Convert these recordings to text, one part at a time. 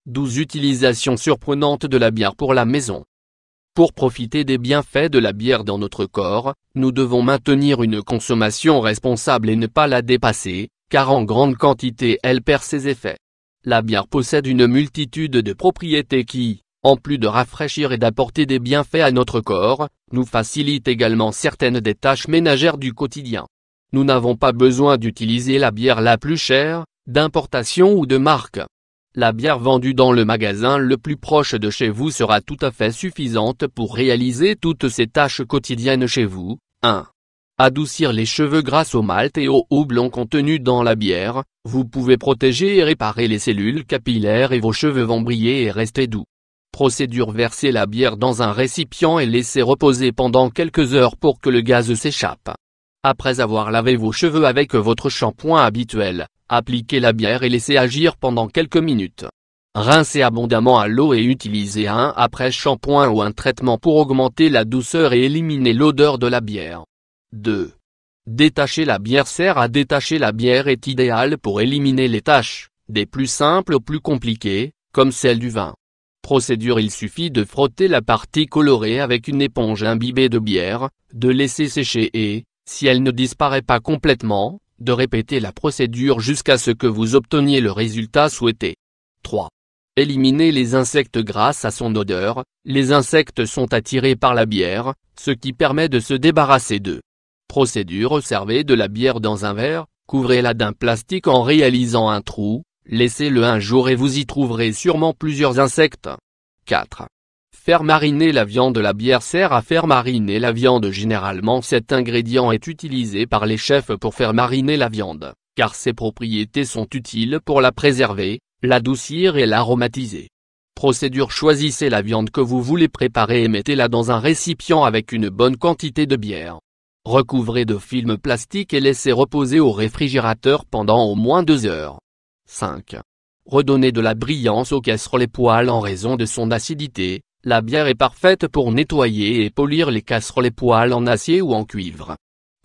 12 utilisations surprenantes de la bière pour la maison. Pour profiter des bienfaits de la bière dans notre corps, nous devons maintenir une consommation responsable et ne pas la dépasser, car en grande quantité elle perd ses effets. La bière possède une multitude de propriétés qui, en plus de rafraîchir et d'apporter des bienfaits à notre corps, nous facilite également certaines des tâches ménagères du quotidien. Nous n'avons pas besoin d'utiliser la bière la plus chère, d'importation ou de marque. La bière vendue dans le magasin le plus proche de chez vous sera tout à fait suffisante pour réaliser toutes ces tâches quotidiennes chez vous. 1. Adoucir les cheveux grâce au malt et au houblon contenus dans la bière. Vous pouvez protéger et réparer les cellules capillaires et vos cheveux vont briller et rester doux. Procédure: verser la bière dans un récipient et laisser reposer pendant quelques heures pour que le gaz s'échappe. Après avoir lavé vos cheveux avec votre shampoing habituel, appliquez la bière et laissez agir pendant quelques minutes. Rincez abondamment à l'eau et utilisez un après-shampoing ou un traitement pour augmenter la douceur et éliminer l'odeur de la bière. 2. Détacher la bière. Sert à détacher la bière est idéal pour éliminer les taches, des plus simples aux plus compliquées, comme celle du vin. Procédure: il suffit de frotter la partie colorée avec une éponge imbibée de bière, de laisser sécher et, si elle ne disparaît pas complètement, de répéter la procédure jusqu'à ce que vous obteniez le résultat souhaité. 3. Éliminer les insectes grâce à son odeur. Les insectes sont attirés par la bière, ce qui permet de se débarrasser d'eux. Procédure: servez de la bière dans un verre, couvrez-la d'un plastique en réalisant un trou, laissez-le un jour et vous y trouverez sûrement plusieurs insectes. 4. Faire mariner la viande. La bière sert à faire mariner la viande. Généralement cet ingrédient est utilisé par les chefs pour faire mariner la viande, car ses propriétés sont utiles pour la préserver, l'adoucir et l'aromatiser. Procédure: choisissez la viande que vous voulez préparer et mettez-la dans un récipient avec une bonne quantité de bière. Recouvrez de film plastique et laissez reposer au réfrigérateur pendant au moins 2 heures. 5. Redonnez de la brillance aux casseroles et poêles. En raison de son acidité, la bière est parfaite pour nettoyer et polir les casseroles et poêles en acier ou en cuivre.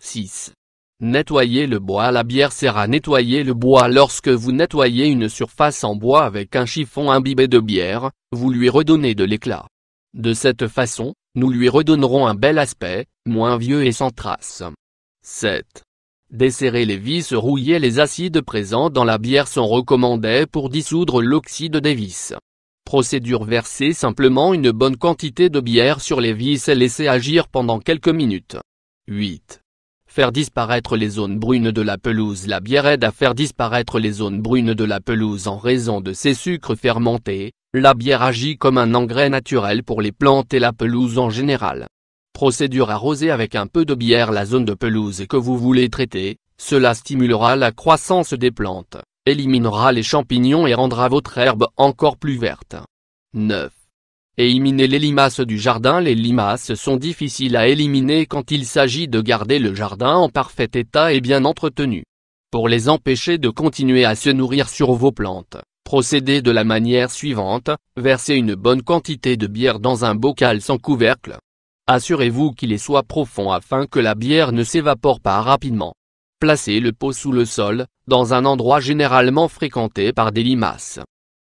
6. Nettoyer le bois. La bière sert à nettoyer le bois. Lorsque vous nettoyez une surface en bois avec un chiffon imbibé de bière, vous lui redonnez de l'éclat. De cette façon, nous lui redonnerons un bel aspect, moins vieux et sans traces. 7. Desserrer les vis. Rouiller. Les acides présents dans la bière sont recommandés pour dissoudre l'oxyde des vis. Procédure: verser simplement une bonne quantité de bière sur les vis et laisser agir pendant quelques minutes. 8. Faire disparaître les zones brunes de la pelouse. La bière aide à faire disparaître les zones brunes de la pelouse en raison de ses sucres fermentés. La bière agit comme un engrais naturel pour les plantes et la pelouse en général. Procédure: arroser avec un peu de bière la zone de pelouse que vous voulez traiter. Cela stimulera la croissance des plantes, éliminera les champignons et rendra votre herbe encore plus verte. 9. Éliminer les limaces du jardin. Les limaces sont difficiles à éliminer quand il s'agit de garder le jardin en parfait état et bien entretenu. Pour les empêcher de continuer à se nourrir sur vos plantes, procédez de la manière suivante: versez une bonne quantité de bière dans un bocal sans couvercle. Assurez-vous qu'il soit profond afin que la bière ne s'évapore pas rapidement. Placez le pot sous le sol, dans un endroit généralement fréquenté par des limaces.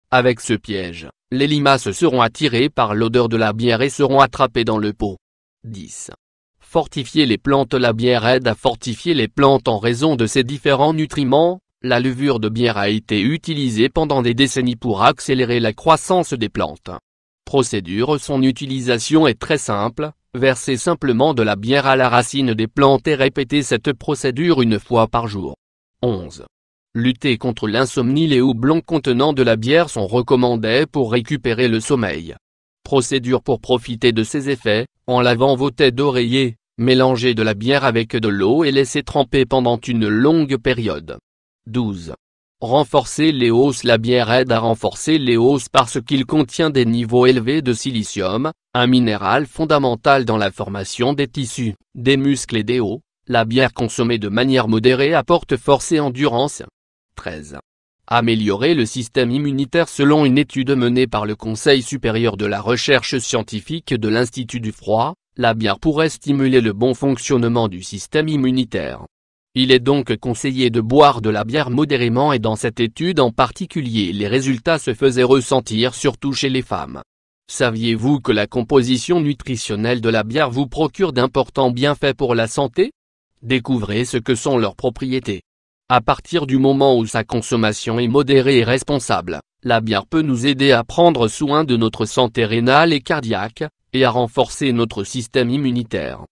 Avec ce piège, les limaces seront attirées par l'odeur de la bière et seront attrapées dans le pot. 10. Fortifier les plantes. La bière aide à fortifier les plantes en raison de ses différents nutriments. La levure de bière a été utilisée pendant des décennies pour accélérer la croissance des plantes. Procédure: son utilisation est très simple. Versez simplement de la bière à la racine des plantes et répétez cette procédure une fois par jour. 11. Lutter contre l'insomnie. Les houblons contenant de la bière sont recommandés pour récupérer le sommeil. Procédure: pour profiter de ses effets, en lavant vos têtes d'oreiller, mélangez de la bière avec de l'eau et laissez tremper pendant une longue période. 12. Renforcer les os. La bière aide à renforcer les os parce qu'il contient des niveaux élevés de silicium, un minéral fondamental dans la formation des tissus, des muscles et des os. La bière consommée de manière modérée apporte force et endurance. 13. Améliorer le système immunitaire. Selon une étude menée par le Conseil supérieur de la recherche scientifique de l'Institut du froid, la bière pourrait stimuler le bon fonctionnement du système immunitaire. Il est donc conseillé de boire de la bière modérément et dans cette étude en particulier les résultats se faisaient ressentir surtout chez les femmes. Saviez-vous que la composition nutritionnelle de la bière vous procure d'importants bienfaits pour la santé? Découvrez ce que sont leurs propriétés. À partir du moment où sa consommation est modérée et responsable, la bière peut nous aider à prendre soin de notre santé rénale et cardiaque, et à renforcer notre système immunitaire.